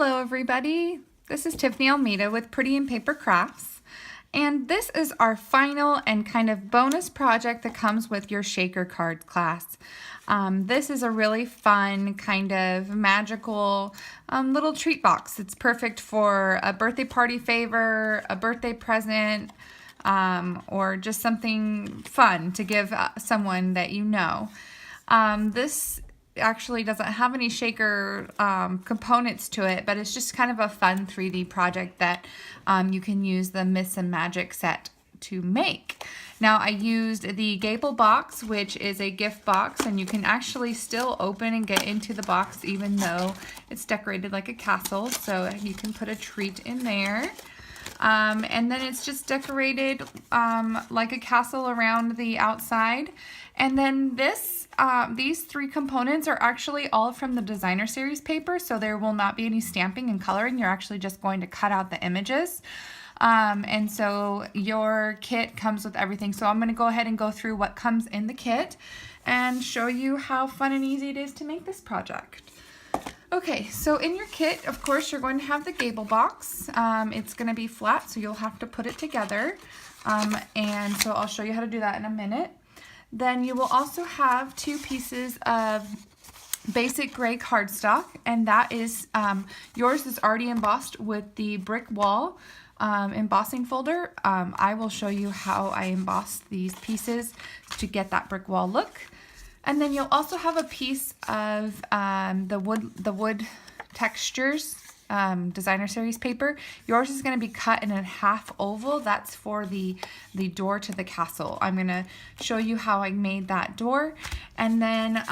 Hello everybody, this is Tiffany Almeida with Pretty in Paper Crafts, and this is our final and kind of bonus project that comes with your shaker card class. This is a really fun kind of magical little treat box. It's perfect for a birthday party favor, a birthday present, or just something fun to give someone that you know. This actually doesn't have any shaker components to it, but it's just kind of a fun 3D project that you can use the Myths and Magic set to make. Now I used the Gable box, which is a gift box, and you can actually still open and get into the box even though it's decorated like a castle, so you can put a treat in there. And then it's just decorated like a castle around the outside. And then these three components are actually all from the designer series paper, so there will not be any stamping and coloring. You're actually just going to cut out the images. And so your kit comes with everything. So I'm going to go ahead and go through what comes in the kit and show you how fun and easy it is to make this project. Okay, so in your kit, of course, you're going to have the Gable box. It's going to be flat, so you'll have to put it together. And so I'll show you how to do that in a minute. Then you will also have two pieces of basic gray cardstock, and that is, yours is already embossed with the brick wall embossing folder. I will show you how I emboss these pieces to get that brick wall look. And then you'll also have a piece of the wood textures designer series paper. Yours is going to be cut in a half oval. That's for the door to the castle. I'm going to show you how I made that door. And then,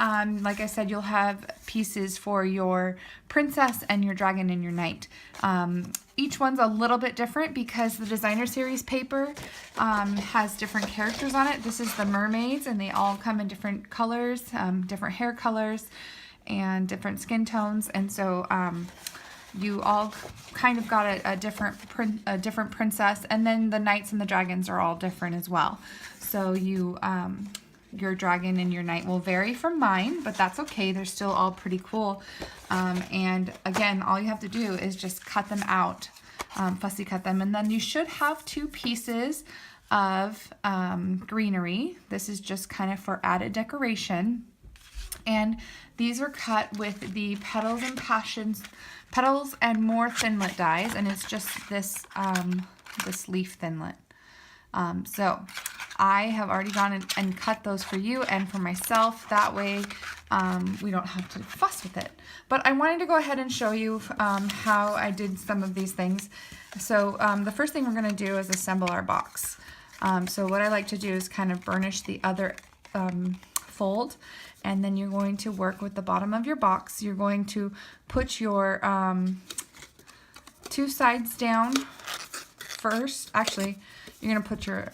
like I said, you'll have pieces for your princess and your dragon and your knight. Each one's a little bit different because the designer series paper has different characters on it. This is the mermaids, and they all come in different colors, different hair colors, and different skin tones. And so you all kind of got a different princess, and then the knights and the dragons are all different as well. So your dragon and your knight will vary from mine, but that's okay. They're still all pretty cool. And again, all you have to do is just cut them out, fussy cut them, and then you should have two pieces of greenery. This is just kind of for added decoration. And these are cut with the Petals and More Thinlit dies, and it's just this this leaf thinlit. So I have already gone and cut those for you and for myself. That way we don't have to fuss with it. But I wanted to go ahead and show you how I did some of these things. So the first thing we're going to do is assemble our box. So what I like to do is kind of burnish the other fold, and then you're going to work with the bottom of your box. You're going to put your two sides down first. Actually, you're going to put your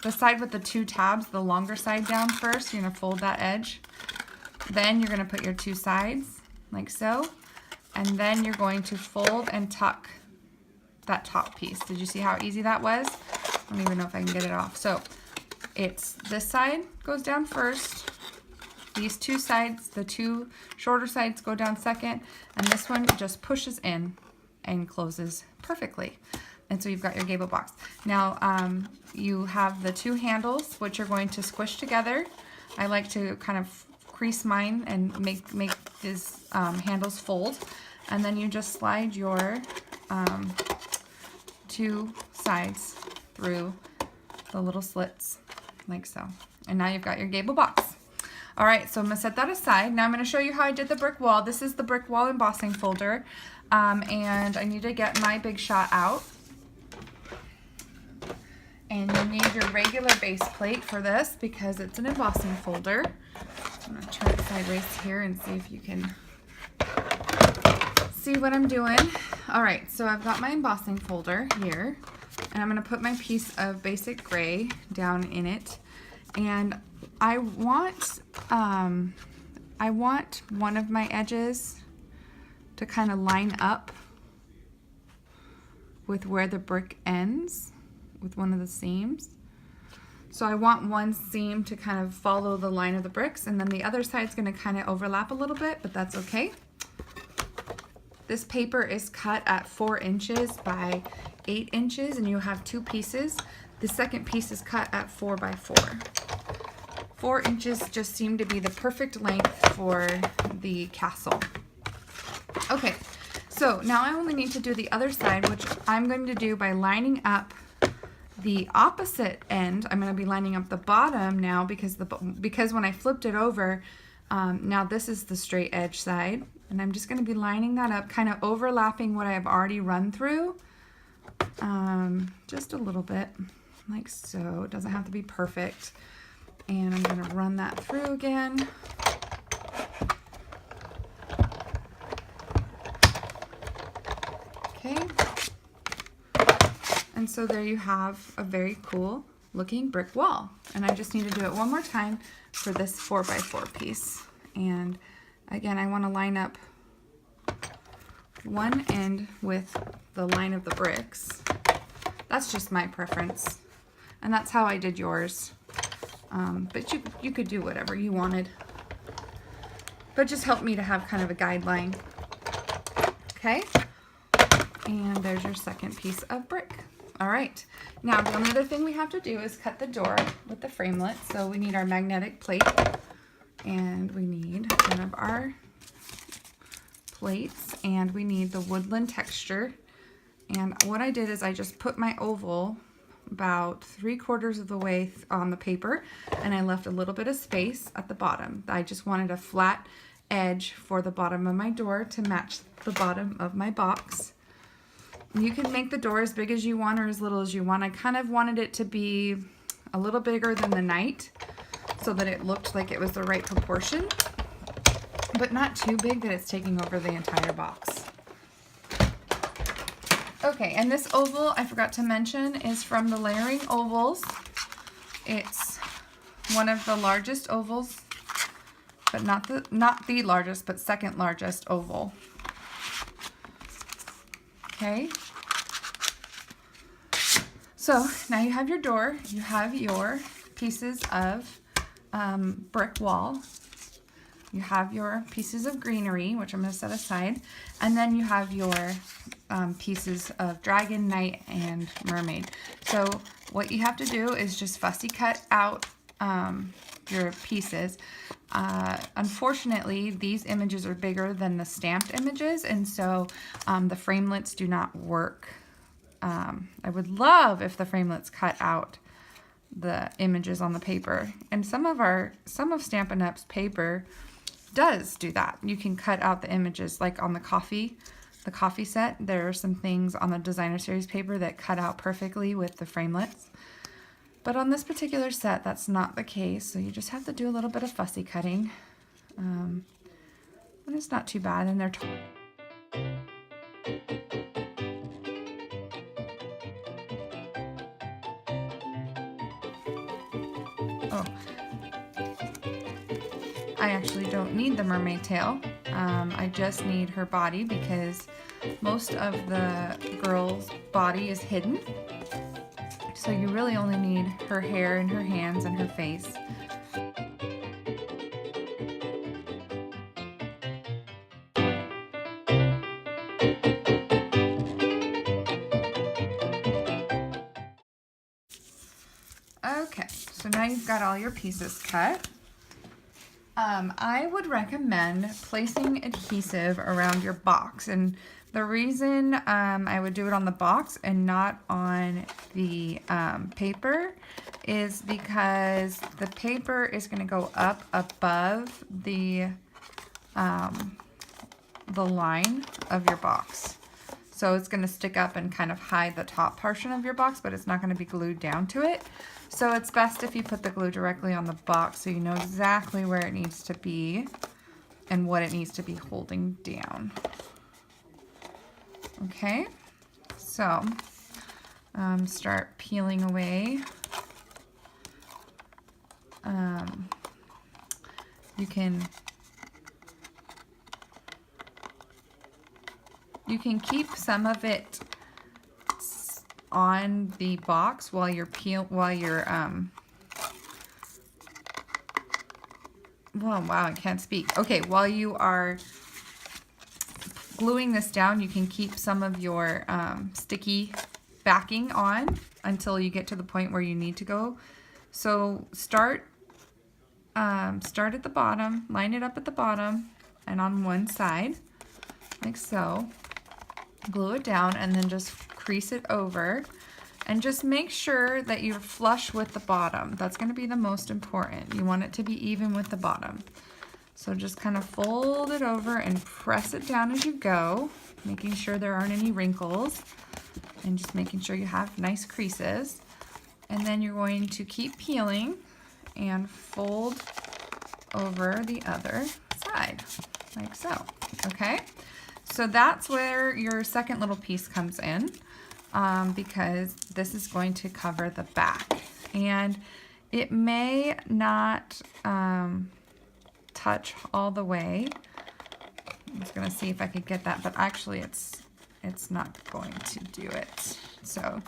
the side with the two tabs, the longer side down first. You're going to fold that edge. Then you're going to put your two sides like so, and then you're going to fold and tuck that top piece. Did you see how easy that was? I don't even know if I can get it off. So it's this side goes down first. These two sides, the two shorter sides, go down second, and this one just pushes in and closes perfectly. And so you've got your Gable box. Now you have the two handles, which are going to squish together. I like to kind of crease mine and make these handles fold. And then you just slide your two sides through the little slits like so. And now you've got your Gable box. All right, so I'm gonna set that aside. Now I'm gonna show you how I did the brick wall. This is the brick wall embossing folder. And I need to get my Big Shot out. And you need your regular base plate for this because it's an embossing folder. I'm gonna turn it sideways here and see if you can see what I'm doing. All right, so I've got my embossing folder here, and I'm gonna put my piece of basic gray down in it. And I want one of my edges to kind of line up with where the brick ends, with one of the seams. So I want one seam to kind of follow the line of the bricks, and then the other side's going to kind of overlap a little bit, but that's okay. This paper is cut at 4 inches by 8 inches, and you have 2 pieces. The second piece is cut at 4 by 4. 4 inches just seemed to be the perfect length for the castle. Okay, so now I only need to do the other side, which I'm going to do by lining up the opposite end. I'm going to be lining up the bottom now because when I flipped it over, now this is the straight edge side, and I'm just going to be lining that up, kind of overlapping what I've already run through, just a little bit, like so. It doesn't have to be perfect. And I'm going to run that through again. Okay. And so there you have a very cool looking brick wall. And I just need to do it one more time for this 4 by 4 piece. And again, I want to line up one end with the line of the bricks. That's just my preference. And that's how I did yours. But you could do whatever you wanted. But just help me to have kind of a guideline. Okay? And there's your second piece of brick. All right. Now, the only other thing we have to do is cut the door with the framelit. So we need our magnetic plate. And we need one of our plates. And we need the woodland texture. And what I did is I just put my oval about 3/4 of the way on the paper, and I left a little bit of space at the bottom. I just wanted a flat edge for the bottom of my door to match the bottom of my box. You can make the door as big as you want or as little as you want. I kind of wanted it to be a little bigger than the night so that it looked like it was the right proportion, but not too big that it's taking over the entire box. Okay, and this oval, I forgot to mention, is from the Layering Ovals. It's one of the largest ovals, but not the largest, but second largest oval. Okay. So now you have your door, you have your pieces of brick wall, you have your pieces of greenery, which I'm going to set aside, and then you have your pieces of dragon, knight, and mermaid. So what you have to do is just fussy cut out your pieces. Unfortunately, these images are bigger than the stamped images, and so the framelits do not work. I would love if the framelits cut out the images on the paper, and some of Stampin' Up's paper does do that. You can cut out the images, like on the coffee set. There are some things on the designer series paper that cut out perfectly with the framelits. But on this particular set, that's not the case, so you just have to do a little bit of fussy cutting. And it's not too bad, and they're oh, I actually don't need the mermaid tail. I just need her body because most of the girl's body is hidden. So you really only need her hair and her hands and her face. Okay, so now you've got all your pieces cut. I would recommend placing adhesive around your box, and the reason I would do it on the box and not on the paper is because the paper is going to go up above the line of your box. So it's going to stick up and kind of hide the top portion of your box, but it's not going to be glued down to it. So it's best if you put the glue directly on the box so you know exactly where it needs to be and what it needs to be holding down. Okay, so start peeling away. You can keep some of it on the box while you're oh wow, I can't speak. Okay, while you are gluing this down, you can keep some of your sticky backing on until you get to the point where you need to go. So start at the bottom, line it up at the bottom and on one side, like so. Glue it down and then just crease it over. And just make sure that you're flush with the bottom. That's going to be the most important. You want it to be even with the bottom. So just kind of fold it over and press it down as you go, making sure there aren't any wrinkles and just making sure you have nice creases. And then you're going to keep peeling and fold over the other side, like so. Okay, so that's where your second little piece comes in. Because this is going to cover the back, and it may not touch all the way. I'm just gonna see if I could get that, but actually it's not going to do it. So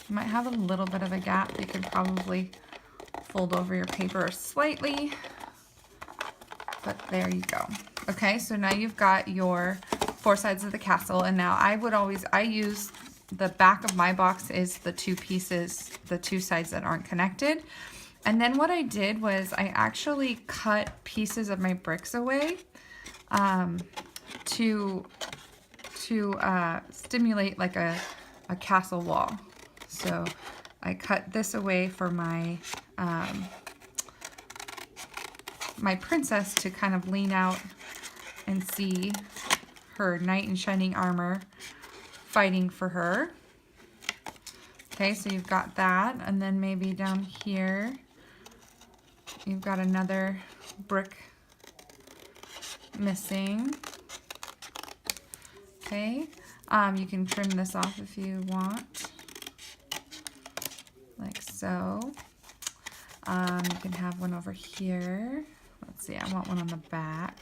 you might have a little bit of a gap. You could probably fold over your paper slightly, but there you go. Okay, so now you've got your 4 sides of the castle, and now I use the back of my box is the 2 pieces, the 2 sides that aren't connected. And then what I did was I actually cut pieces of my bricks away to stimulate like a castle wall. So I cut this away for my my princess to kind of lean out and see her knight in shining armor fighting for her. Okay, so you've got that, and then maybe down here you've got another brick missing. Okay, you can trim this off if you want, like so. You can have one over here. Let's see, I want one on the back.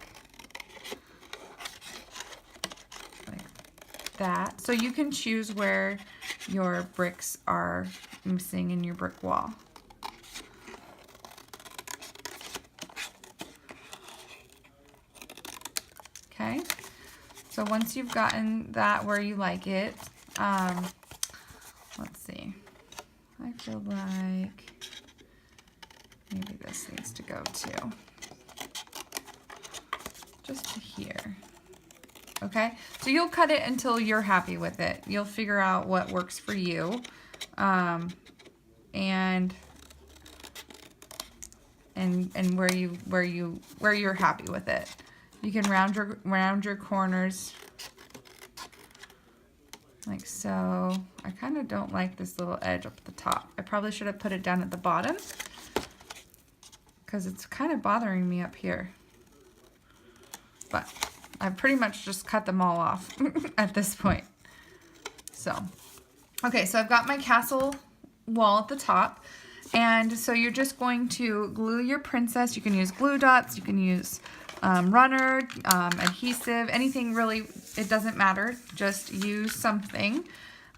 That. So you can choose where your bricks are missing in your brick wall. Okay, so once you've gotten that where you like it, let's see, I feel like maybe this needs to go too, just to here. Okay, so you'll cut it until you're happy with it. You'll figure out what works for you, and where you're happy with it. You can round your corners like so. I kind of don't like this little edge up at the top. I probably should have put it down at the bottom because it's kind of bothering me up here, but I've pretty much just cut them all off at this point. So, okay, so I've got my castle wall at the top. And so you're just going to glue your princess. You can use glue dots, you can use runner, adhesive, anything really, it doesn't matter. Just use something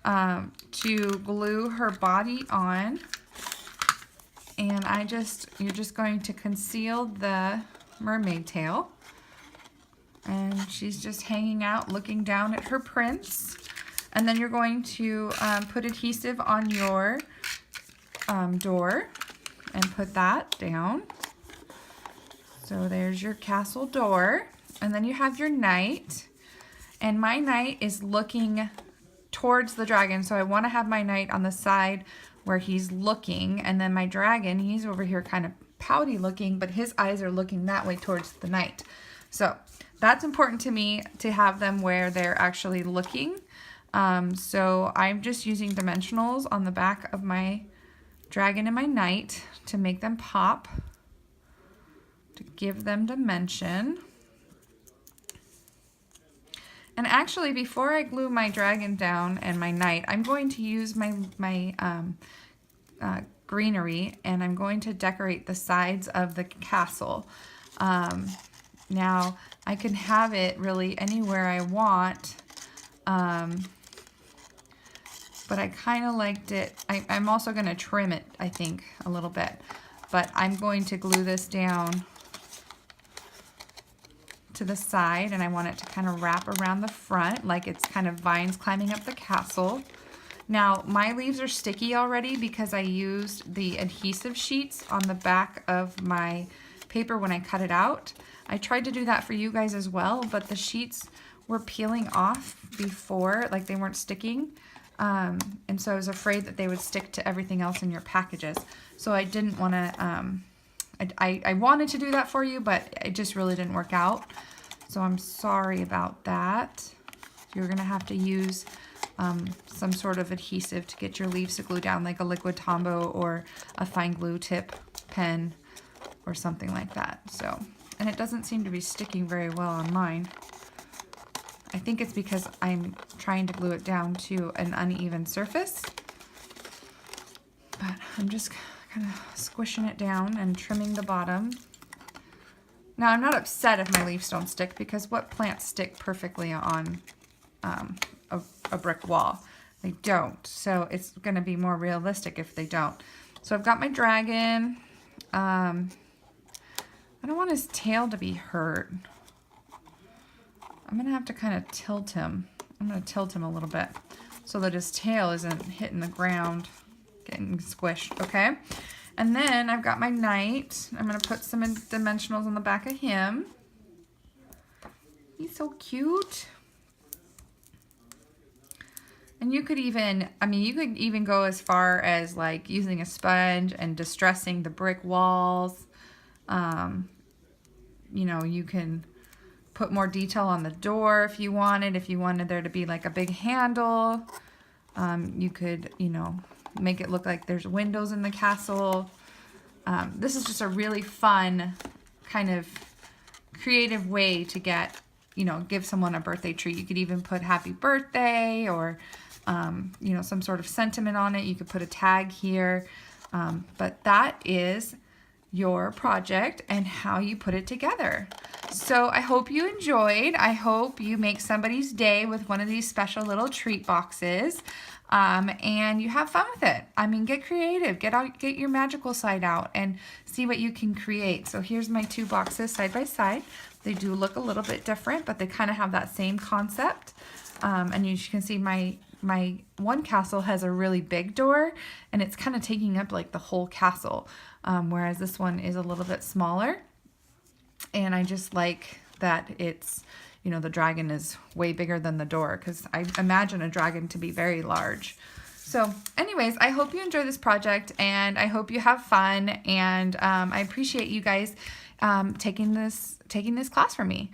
to glue her body on. And you're just going to conceal the mermaid tail. And she's just hanging out, looking down at her prince. And then you're going to put adhesive on your door and put that down. So there's your castle door. And then you have your knight. And my knight is looking towards the dragon. So I want to have my knight on the side where he's looking. And then my dragon, he's over here kind of pouty looking, but his eyes are looking that way towards the knight. So that's important to me, to have them where they're actually looking. So I'm just using dimensionals on the back of my dragon and my knight to make them pop, to give them dimension. And actually, before I glue my dragon down and my knight, I'm going to use my greenery, and I'm going to decorate the sides of the castle. Now, I can have it really anywhere I want, but I kind of liked it. I'm also going to trim it, I think, a little bit, but I'm going to glue this down to the side, and I want it to kind of wrap around the front like it's kind of vines climbing up the castle. Now, my leaves are sticky already because I used the adhesive sheets on the back of my paper when I cut it out. I tried to do that for you guys as well, but the sheets were peeling off before, like they weren't sticking. And so I was afraid that they would stick to everything else in your packages. So I didn't want to, I wanted to do that for you, but it just really didn't work out. So I'm sorry about that. You're going to have to use some sort of adhesive to get your leaves to glue down, like a liquid Tombow or a fine glue tip pen or something like that. So, and it doesn't seem to be sticking very well on mine. I think it's because I'm trying to glue it down to an uneven surface. But I'm just kind of squishing it down and trimming the bottom. Now, I'm not upset if my leaves don't stick, because what plants stick perfectly on a brick wall? They don't. So it's going to be more realistic if they don't. So I've got my dragon. I don't want his tail to be hurt. I'm going to have to kind of tilt him. I'm going to tilt him a little bit so that his tail isn't hitting the ground, getting squished, okay? And then I've got my knight. I'm going to put some dimensionals on the back of him. He's so cute. And you could even, I mean, you could even go as far as like using a sponge and distressing the brick walls. You know, you can put more detail on the door if you wanted. If you wanted there to be like a big handle, you could, you know, make it look like there's windows in the castle. This is just a really fun kind of creative way to get, you know, give someone a birthday treat. You could even put happy birthday or, you know, some sort of sentiment on it. You could put a tag here. But that is your project and how you put it together. So I hope you enjoyed. I hope you make somebody's day with one of these special little treat boxes, and you have fun with it. I mean, get creative, get your magical side out and see what you can create. So here's my two boxes side by side. They do look a little bit different, but they kind of have that same concept. And you can see my one castle has a really big door, and it's kind of taking up like the whole castle, whereas this one is a little bit smaller. And I just like that it's, you know, the dragon is way bigger than the door, because I imagine a dragon to be very large. So anyways, I hope you enjoy this project, and I hope you have fun, and I appreciate you guys taking this class from me.